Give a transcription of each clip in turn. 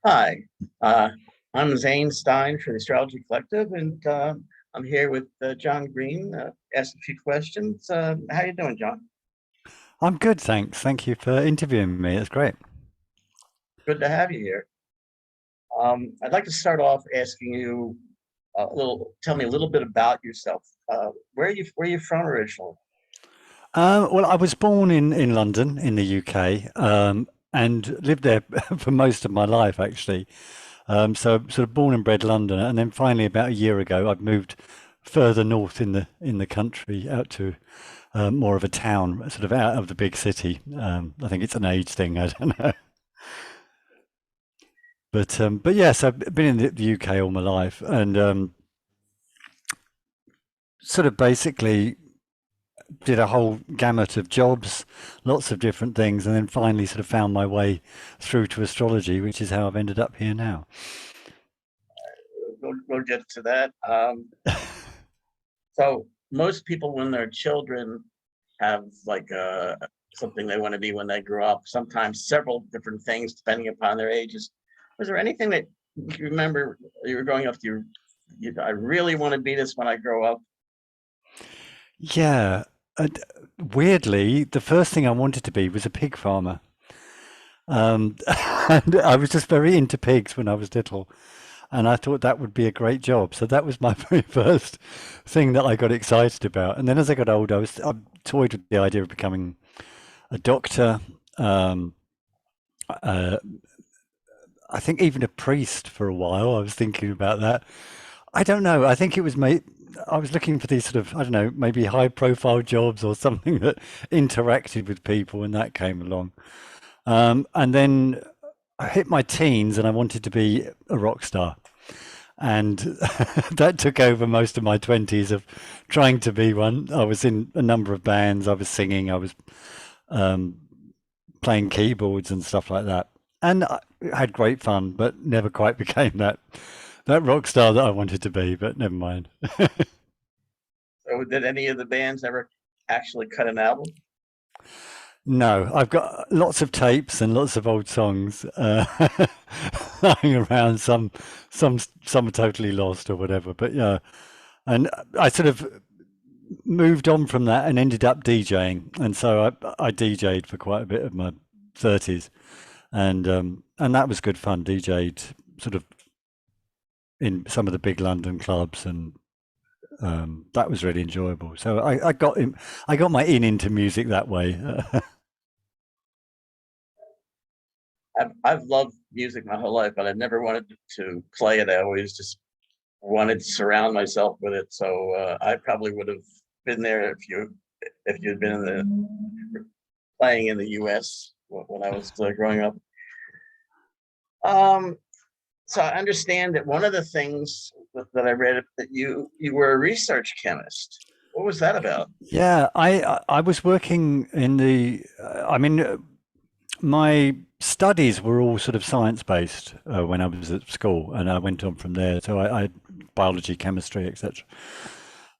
Hi, uh, I'm Zane Stein for the Astrology Collective, and I'm here with John Green. Asked a few questions. How you doing, John? I'm good, thanks. Thank you for interviewing me. It's great. Good to have you here. I'd like to start off asking you tell me a little bit about yourself. Where are you from originally? Well, I was born in London, in the UK, and lived there for most of my life, actually. So sort of born and bred London, and then finally, about a year ago, I've moved further north in the country, out to more of a town, sort of out of the big city. I think it's an age thing. I don't know. But yes, I've been in the UK all my life, and sort of basically did a whole gamut of jobs, lots of different things, and then finally sort of found my way through to astrology, which is how I've ended up here now. We'll get to that. So most people, when they're children, have like something they want to be when they grow up. Sometimes several different things, depending upon their ages. Was there anything that you remember you were growing up? I really want to be this when I grow up. Yeah. And weirdly, the first thing I wanted to be was a pig farmer. And I was just very into pigs when I was little, and I thought that would be a great job. So that was my very first thing that I got excited about. And then as I got older, I toyed with the idea of becoming a doctor. Um, uh, I think even a priest for a while. I was thinking about that. I don't know. I think it was I was looking for these sort of, I don't know, maybe high profile jobs or something that interacted with people when that came along. And then I hit my teens and I wanted to be a rock star. And that took over most of my 20s of trying to be one. I was in a number of bands, I was singing, I was um, playing keyboards and stuff like that. And I had great fun, but never quite became that rock star that I wanted to be, but never mind. So did any of the bands ever actually cut an album? No, I've got lots of tapes and lots of old songs lying around. Some are totally lost or whatever. But yeah, and I sort of moved on from that and ended up DJing, and so I DJed for quite a bit of my 30s, and that was good fun. DJed sort of in some of the big London clubs, and that was really enjoyable. So I got my into music that way. I've loved music my whole life, but I've never wanted to play it. I always just wanted to surround myself with it. So I probably would have been there if you'd been playing in the U.S. when I was growing up. Um, so I understand that one of the things that I read that you were a research chemist. What was that about? Yeah, I was working in the. I mean, my studies were all sort of science based when I was at school, and I went on from there. So I biology, chemistry, etc.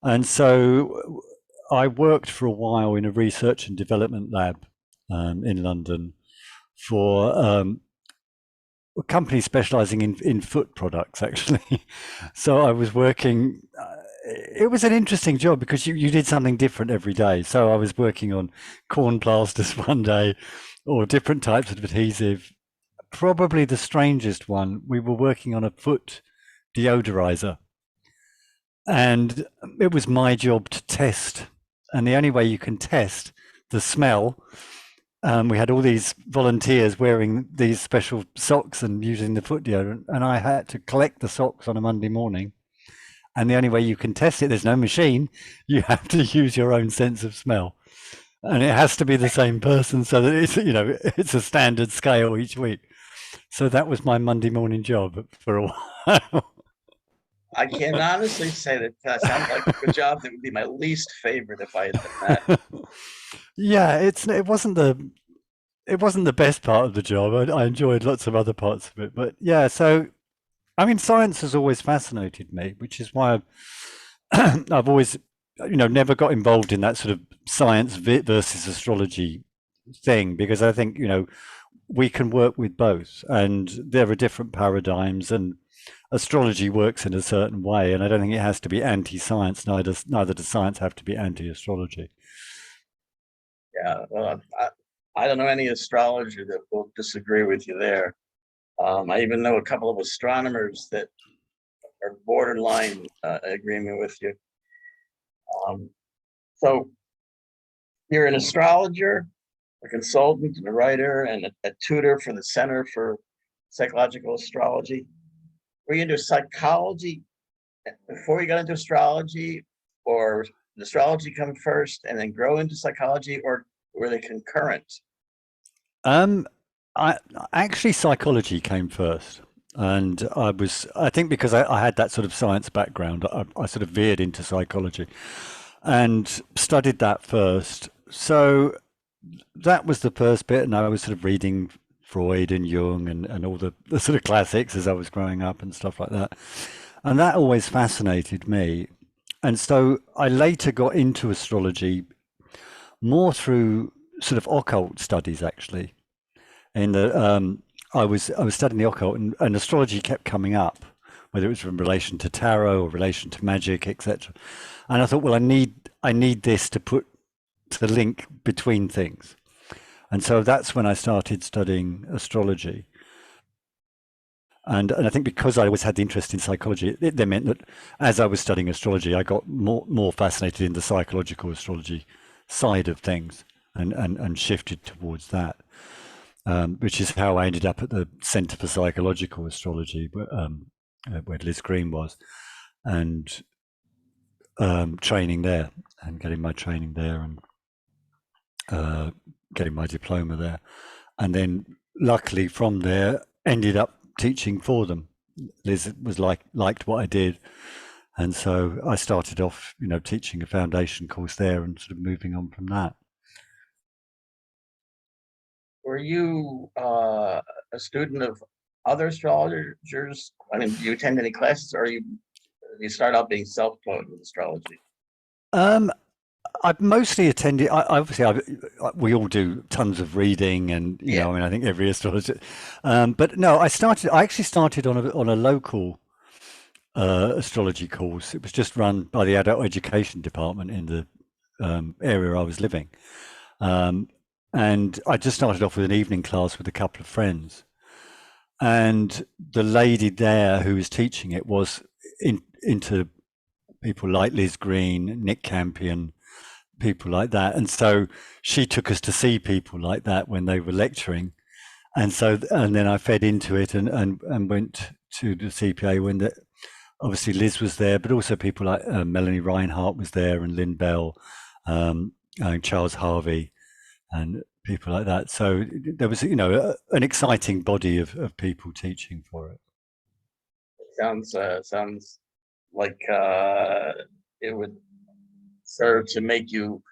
And so I worked for a while in a research and development lab in London for a company specializing in foot products, actually. So I was working. It was an interesting job because you did something different every day. So I was working on corn plasters one day, or different types of adhesive. Probably the strangest one, we were working on a foot deodorizer, and it was my job to test. And the only way you can test the smell, we had all these volunteers wearing these special socks and using the foot deodorant, and I had to collect the socks on a Monday morning. And the only way you can test it, there's no machine, you have to use your own sense of smell. And it has to be the same person so that it's a standard scale each week. So that was my Monday morning job for a while. I can honestly say that that sounds like a job that would be my least favorite if I had done that. Yeah, it wasn't the best part of the job. I enjoyed lots of other parts of it, but yeah. So I mean, science has always fascinated me, which is why I've always, never got involved in that sort of science versus astrology thing, because I think we can work with both, and there are different paradigms, and astrology works in a certain way, and I don't think it has to be anti-science. Neither does science have to be anti-astrology. Yeah, well, I don't know any astrologer that will disagree with you there. I even know a couple of astronomers that are borderline agreement with you. Um, so you're an astrologer, a consultant, and a writer, and a tutor for the Center for Psychological Astrology. Were you into psychology before you got into astrology, or did astrology come first and then grow into psychology, or were they concurrent? Um, I actually psychology came first, and I think because I had that sort of science background, I sort of veered into psychology and studied that first. So that was the first bit, and I was sort of reading Freud and Jung and all the sort of classics as I was growing up and stuff like that. And that always fascinated me. And so I later got into astrology more through sort of occult studies, actually. In the I was studying the occult, and astrology kept coming up, whether it was in relation to tarot or relation to magic, etc. And I thought, well, I need this to put to link between things. And so that's when I started studying astrology. And I think because I always had the interest in psychology, it meant that as I was studying astrology, I got more fascinated in the psychological astrology side of things, and shifted towards that, which is how I ended up at the Centre for Psychological Astrology, where Liz Green was, and training there, and getting my training there, and getting my diploma there. And then luckily from there ended up teaching for them. Liz was liked what I did, and so I started off, teaching a foundation course there, and sort of moving on from that. Were you a student of other astrologers? I mean, do you attend any classes, or you start out being self-taught with astrology? Um, I've mostly attended. We all do tons of reading, and Yeah. I mean, I think every astrologer. But no, I actually started on a local astrology course. It was just run by the adult education department in the area I was living. Um, and I just started off with an evening class with a couple of friends. And the lady there who was teaching it was into people like Liz Green, Nick Campion, people like that. And so she took us to see people like that when they were lecturing. And then I fed into it, and went to the CPA when obviously Liz was there, but also people like Melanie Reinhardt was there, and Lynn Bell, and Charles Harvey, and people like that. So there was, an exciting body of people teaching for it. Sounds like it would serve to make you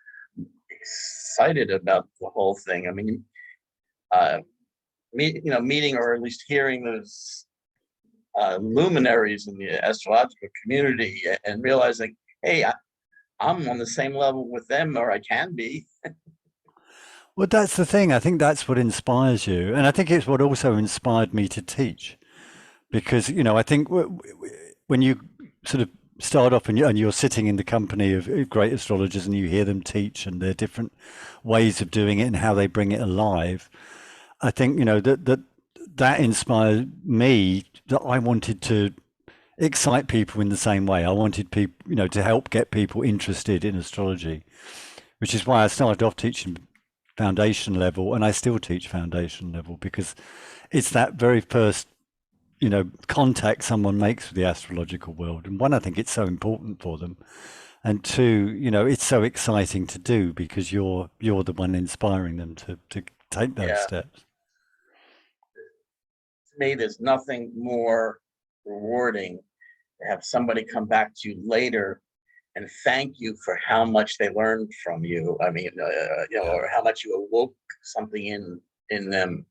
excited about the whole thing. I mean, meeting or at least hearing those luminaries in the astrological community, and realizing, hey, I'm on the same level with them, or I can be. Well, that's the thing. I think that's what inspires you. And I think it's what also inspired me to teach. Because, I think when you sort of start off, and you're sitting in the company of great astrologers, and you hear them teach, and their different ways of doing it and how they bring it alive, I think, that inspired me, that I wanted to excite people in the same way. I wanted people, to help get people interested in astrology, which is why I started off teaching foundation level, and I still teach foundation level, because it's that very first, contact someone makes with the astrological world. And one, I think it's so important for them, and two, it's so exciting to do, because you're the one inspiring them to take those Yeah, steps. to me, there's nothing more rewarding to have somebody come back to you later and thank you for how much they learned from you. I mean, Yeah. or how much you awoke something in them.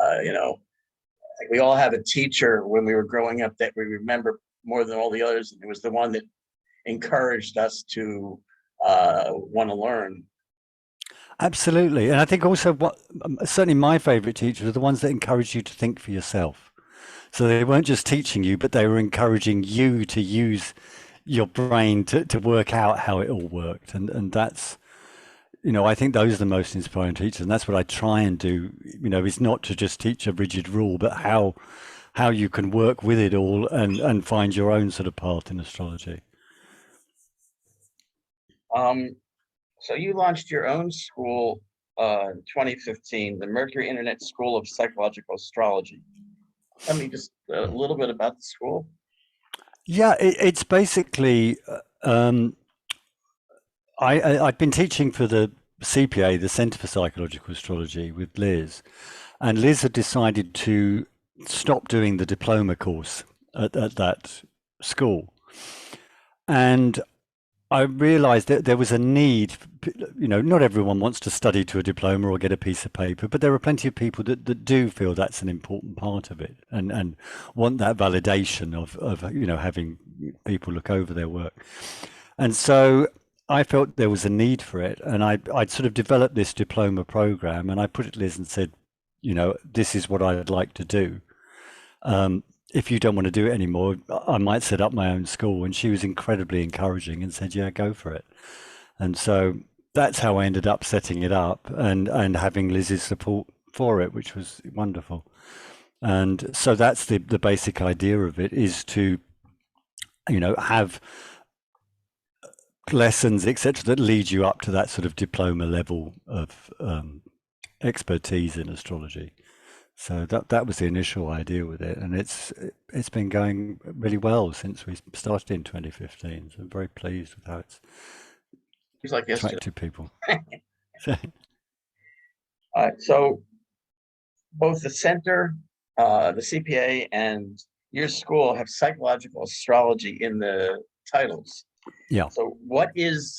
Like we all have a teacher when we were growing up that we remember more than all the others, and it was the one that encouraged us to want to learn. Absolutely. And I think also what certainly my favorite teachers are the ones that encourage you to think for yourself. So they weren't just teaching you, but they were encouraging you to use your brain to work out how it all worked. And that's, I think those are the most inspiring teachers. And that's what I try and do, is not to just teach a rigid rule, but how you can work with it all and find your own sort of path in astrology. Um, so you launched your own school in 2015, the Mercury Internet School of Psychological Astrology. Tell me just a little bit about the school. Yeah, it's basically um, I've been teaching for the CPA, the Centre for Psychological Astrology, with Liz, and Liz had decided to stop doing the diploma course at that school, and I realized that there was a need. Not everyone wants to study to a diploma or get a piece of paper, but there are plenty of people that do feel that's an important part of it and want that validation of having people look over their work. And so I felt there was a need for it. And I'd sort of developed this diploma program, and I put it to Liz and said, this is what I'd like to do. If you don't want to do it anymore, I might set up my own school. And she was incredibly encouraging and said, yeah, go for it. And so that's how I ended up setting it up and having Liz's support for it, which was wonderful. And so that's the basic idea of it, is to, have lessons, etc., that lead you up to that sort of diploma level of expertise in astrology. So that was the initial idea with it, and it's been going really well since we started in 2015. So I'm very pleased with how it's He's like yesterday. attracted people. So both the center, the CPA, and your school have psychological astrology in the titles. Yeah. So what is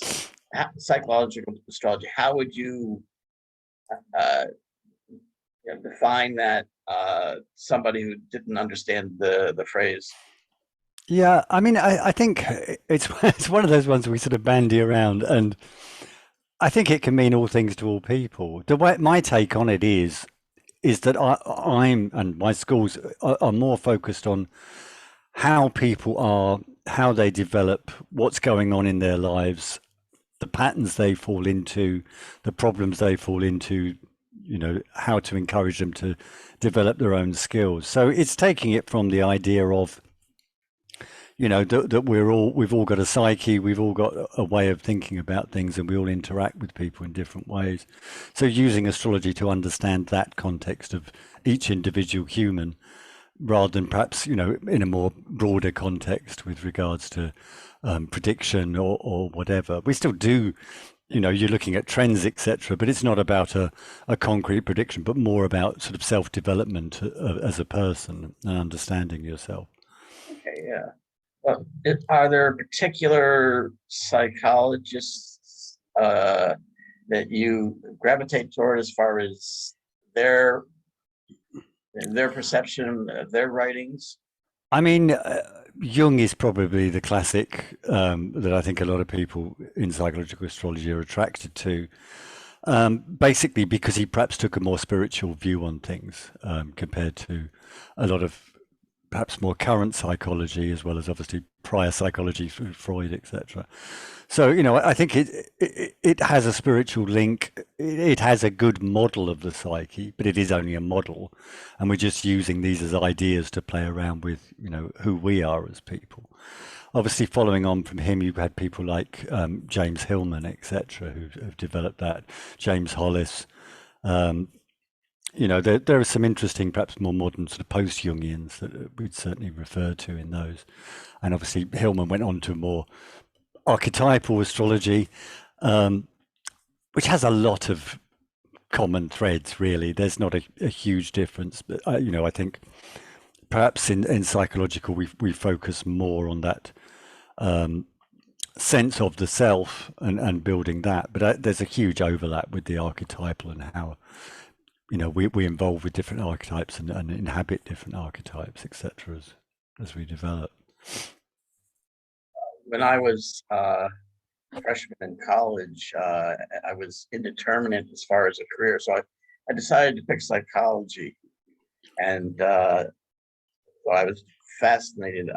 psychological astrology? How would you define that, somebody who didn't understand the phrase? Yeah, I mean, I think it's one of those ones we sort of bandy around, and I think it can mean all things to all people. The way my take on it is that I'm and my schools are more focused on how people are, how they develop, what's going on in their lives, the patterns they fall into, the problems they fall into, how to encourage them to develop their own skills. So it's taking it from the idea of, that we've all got a psyche, we've all got a way of thinking about things, and we all interact with people in different ways. So using astrology to understand that context of each individual human, rather than perhaps, in a more broader context with regards to prediction or whatever. We still do, you're looking at trends, etc., but it's not about a concrete prediction, but more about sort of self-development as a person and understanding yourself. Okay, yeah. Are there particular psychologists that you gravitate toward as far as their perception, their writings? I mean, Jung is probably the classic that I think a lot of people in psychological astrology are attracted to, basically because he perhaps took a more spiritual view on things compared to a lot of perhaps more current psychology, as well as obviously prior psychology through Freud, etc. So, I think it has a spiritual link. It has a good model of the psyche, but it is only a model, and we're just using these as ideas to play around with, who we are as people. Obviously, following on from him, you've had people like James Hillman, etc., who have developed that. James Hollis. There are some interesting, perhaps more modern sort of post-Jungians that we'd certainly refer to in those. And obviously Hillman went on to more archetypal astrology, which has a lot of common threads, really. There's not a huge difference, but, I think perhaps in psychological, we focus more on that sense of the self and building that. But there's a huge overlap with the archetypal and how we involve with different archetypes and inhabit different archetypes, etc., as we develop. When I was freshman in college, I was indeterminate as far as a career. So I decided to pick psychology. And so I was fascinated.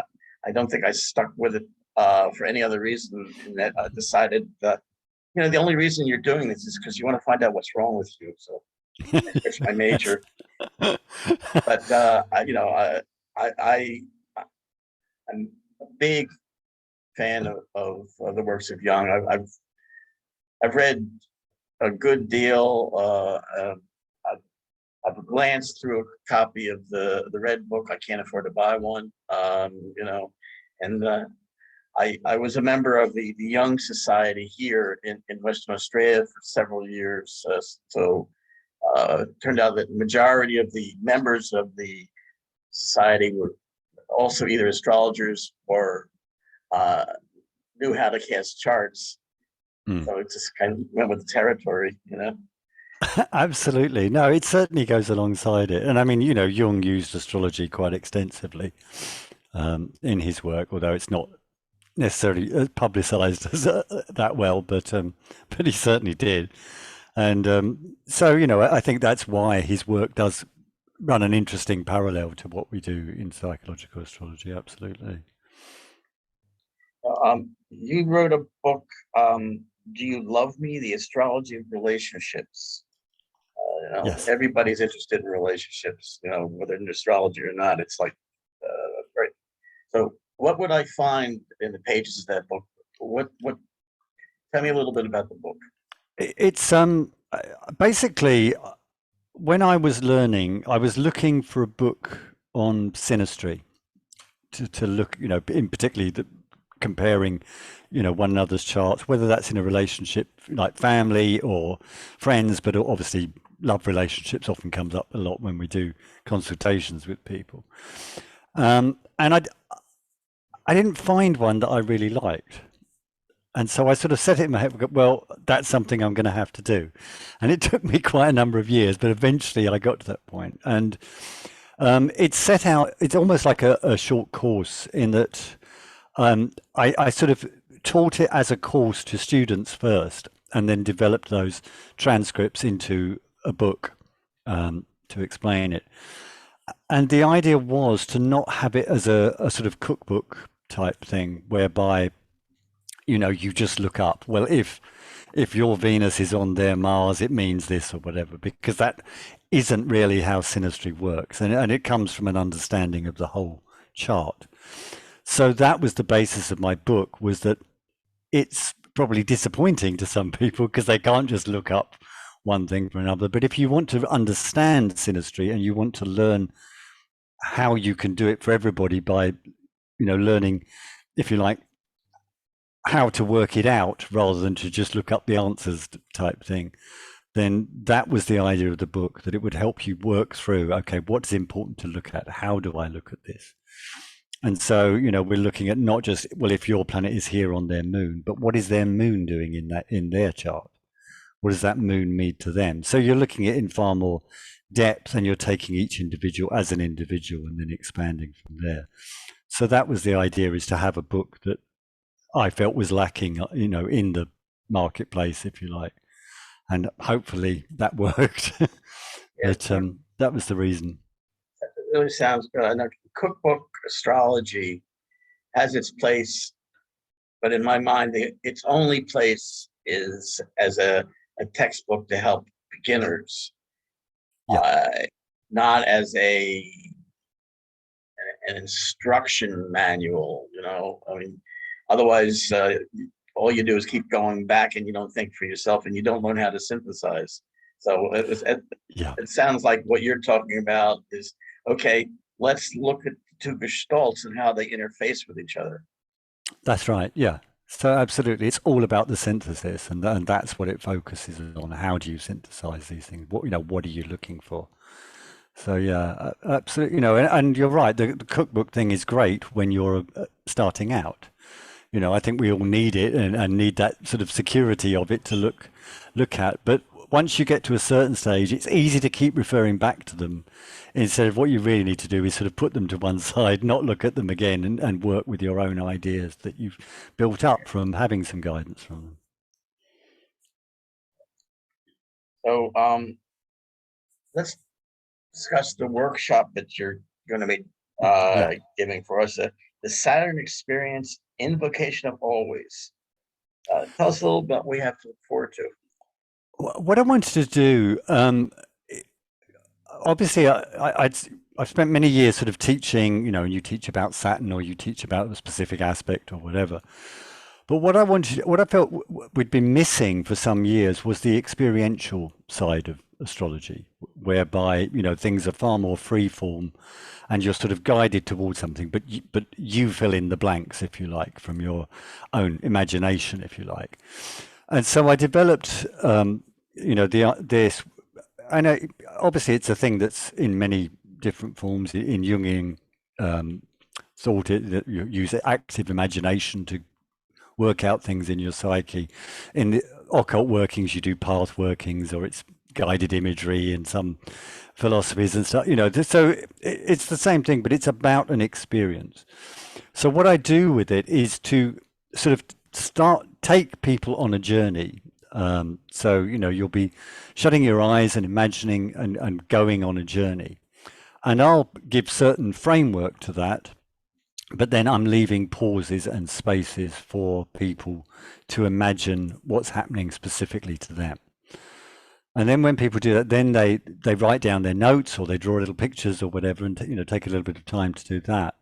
I don't think I stuck with it for any other reason in that I decided that, the only reason you're doing this is because you want to find out what's wrong with you. So I switched my major. But I'm a big fan of the works of Jung. I've read a good deal. I've glanced through a copy of the red book. I can't afford to buy one. And I was a member of the Jung Society here in Western Australia for several years. So it turned out that the majority of the members of the society were also either astrologers or knew how to cast charts. So it just kind of went with the territory. Absolutely. No, it certainly goes alongside it. And I mean, Jung used astrology quite extensively in his work, although it's not necessarily publicized as, that well, but he certainly did. And so, I think that's why his work does run an interesting parallel to what we do in psychological astrology. Absolutely. You wrote a book, Do You Love Me? The Astrology of Relationships. Yes. Everybody's interested in relationships, whether in astrology or not. It's like, right. So what would I find in the pages of that book? Tell me a little bit about the book. It's basically, when I was learning, I was looking for a book on synastry to look, in particularly comparing, one another's charts, whether that's in a relationship like family or friends, but obviously love relationships often comes up a lot when we do consultations with people. And I didn't find one that I really liked. And so I sort of set it in my head, well, that's something I'm going to have to do. And it took me quite a number of years, but eventually I got to that point. And it's set out, it's almost like a short course in that I sort of taught it as a course to students first, and then developed those transcripts into a book to explain it. And the idea was to not have it as a sort of cookbook type thing, whereby you just look up, well, if your Venus is on their Mars, it means this or whatever, because that isn't really how synastry works. And it comes from an understanding of the whole chart. So that was the basis of my book, was that it's probably disappointing to some people because they can't just look up one thing from another. But if you want to understand synastry and you want to learn how you can do it for everybody by, learning, if you like, how to work it out rather than to just look up the answers type thing, then that was the idea of the book, that it would help you work through, okay, what's important to look at? How do I look at this? And so, we're looking at not just, well, if your planet is here on their moon, but what is their moon doing in their chart? What does that moon mean to them? So you're looking at it in far more depth, and you're taking each individual as an individual and then expanding from there. So that was the idea, is to have a book that I felt was lacking, in the marketplace, if you like. And hopefully that worked. But that was the reason. It really sounds good. I know Cookbook Astrology has its place, but in my mind, its only place is as a textbook to help beginners, not as an instruction manual. I mean, otherwise, all you do is keep going back, and you don't think for yourself, and you don't learn how to synthesize. So it sounds like what you're talking about is, okay, let's look at the two gestalts and how they interface with each other. That's right. Yeah. So absolutely, it's all about the synthesis, and that's what it focuses on. How do you synthesize these things? What are you looking for? So yeah, absolutely. And you're right. The cookbook thing is great when you're starting out. I think we all need it and need that sort of security of it to look at. But once you get to a certain stage, it's easy to keep referring back to them instead of what you really need to do is sort of put them to one side, not look at them again, and work with your own ideas that you've built up from having some guidance from them. So let's discuss the workshop that you're going to be Yeah. giving for us. The Saturn Experience Invocation of Always. Tell us a little bit what we have to look forward to. What I wanted to do, obviously, I've spent many years sort of teaching, and you teach about Saturn or you teach about a specific aspect or whatever. But what I felt we'd been missing for some years was the experiential side of astrology, whereby things are far more free form, and you're sort of guided towards something, but you fill in the blanks, if you like, from your own imagination, if you like. And so I developed, this, and obviously it's a thing that's in many different forms in Jungian thought. That you use active imagination to work out things in your psyche. In the occult workings, you do path workings, or it's guided imagery in some philosophies and stuff. So it's the same thing, but it's about an experience. So what I do with it is to sort of take people on a journey. So you'll be shutting your eyes and imagining and going on a journey, and I'll give certain framework to that. But then I'm leaving pauses and spaces for people to imagine what's happening specifically to them. And then when people do that, then they write down their notes or they draw little pictures or whatever, and take a little bit of time to do that.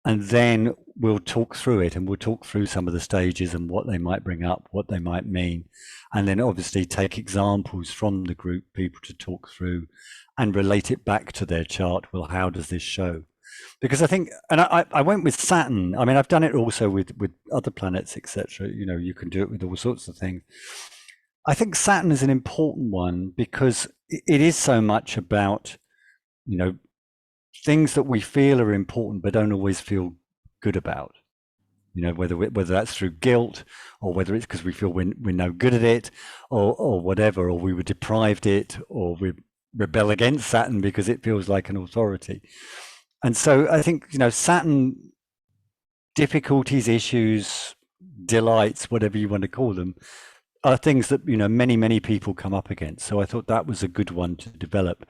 And then we'll talk through it, and we'll talk through some of the stages and what they might bring up, what they might mean. And then obviously take examples from the group people to talk through and relate it back to their chart. Well, how does this show? Because I think, and I went with Saturn. I mean, I've done it also with other planets, etc. You can do it with all sorts of things. I think Saturn is an important one because it is so much about, things that we feel are important but don't always feel good about. Whether that's through guilt, or whether it's because we feel we're no good at it, or whatever, or we were deprived it, or we rebel against Saturn because it feels like an authority. And so I think, Saturn difficulties, issues, delights, whatever you want to call them, are things that, many people come up against. So I thought that was a good one to develop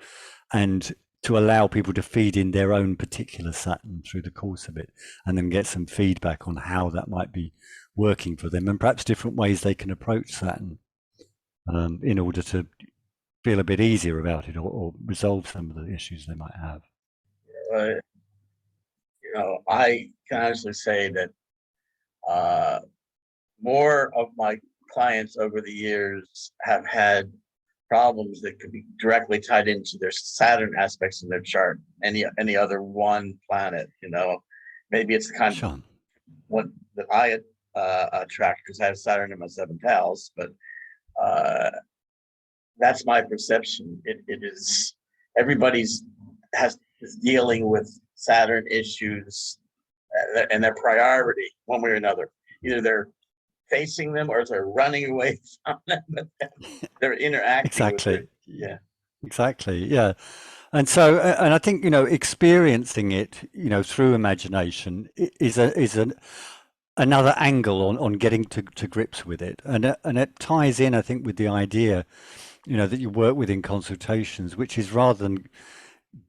and to allow people to feed in their own particular Saturn through the course of it, and then get some feedback on how that might be working for them, and perhaps different ways they can approach Saturn in order to feel a bit easier about it, or resolve some of the issues they might have. I can honestly say that more of my clients over the years have had problems that could be directly tied into their Saturn aspects in their chart. Any other one planet, maybe it's the kind Sure. of one that I attract because I have Saturn in my seventh house, but that's my perception. It is everybody's is dealing with Saturn issues, and their priority one way or another. Either they're facing them or they're running away from them, but they're interacting Exactly. with it. Yeah. Exactly. Yeah. And so, and I think, experiencing it, through imagination is another angle on getting to grips with it. And it ties in, I think, with the idea, that you work with in consultations, which is rather than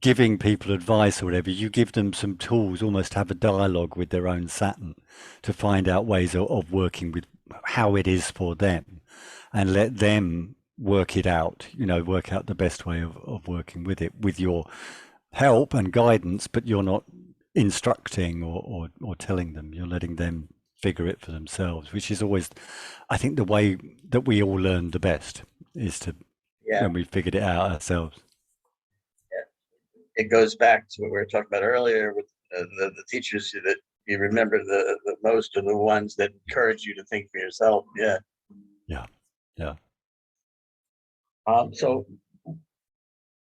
giving people advice or whatever, you give them some tools, almost have a dialogue with their own Saturn to find out ways of working with how it is for them, and let them work it out, work out the best way of working with it, with your help and guidance, but you're not instructing or telling them, you're letting them figure it for themselves, which is always, I think, the way that we all learn the best, is to when we figured it out ourselves. It goes back to what we were talking about earlier with the teachers that you remember the most are the ones that encourage you to think for yourself. Yeah. So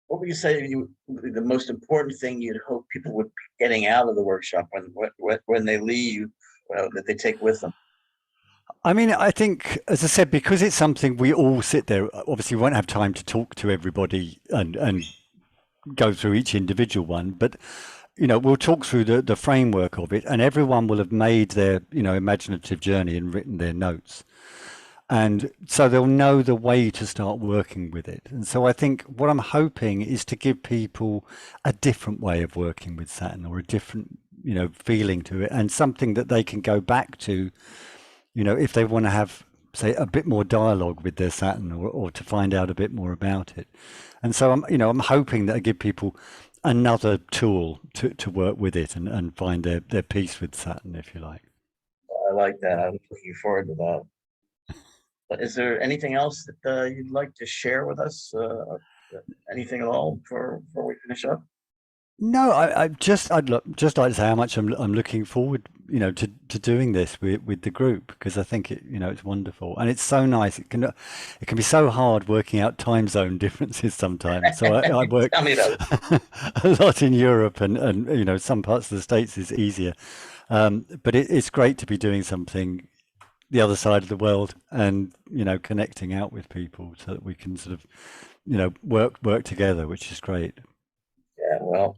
what would you say the most important thing you'd hope people would be getting out of the workshop when they leave, that they take with them? I mean, I think, as I said, because it's something we all sit there, obviously we won't have time to talk to everybody and go through each individual one, but we'll talk through the framework of it, and everyone will have made their, imaginative journey and written their notes. And so they'll know the way to start working with it. And so I think what I'm hoping is to give people a different way of working with Saturn, or a different, feeling to it, and something that they can go back to, if they want to have, say, a bit more dialogue with their Saturn, or to find out a bit more about it. And so I'm hoping that I give people another tool to work with it, and find their peace with Saturn, if you like. I like that. I'm looking forward to that. But is there anything else that you'd like to share with us? Anything at all before we finish up? No, just like to say how much I'm looking forward, to doing this with the group, because I think it's wonderful, and it's so nice. It can be so hard working out time zone differences sometimes. So I work Tell me that. a lot in Europe, and some parts of the States is easier. But it's great to be doing something the other side of the world, and connecting out with people, so that we can sort of work together, which is great. Yeah, well,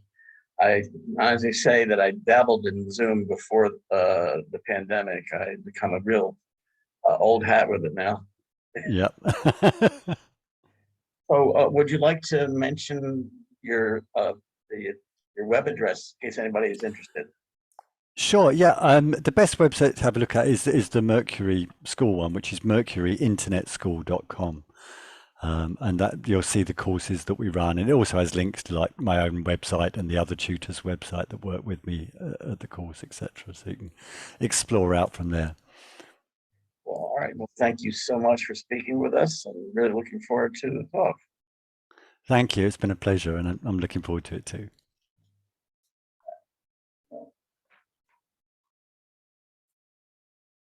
I as I say that I dabbled in Zoom before the pandemic. I become a real old hat with it now. Yep. So, would you like to mention your your web address in case anybody is interested? Sure. Yeah. The best website to have a look at is the Mercury School one, which is mercuryinternetschool.com. And that you'll see the courses that we run, and it also has links to like my own website and the other tutors' website that work with me at the course, etc. So you can explore out from there. Well, all right. Well, thank you so much for speaking with us. I'm really looking forward to the talk. Thank you. It's been a pleasure, and I'm looking forward to it too.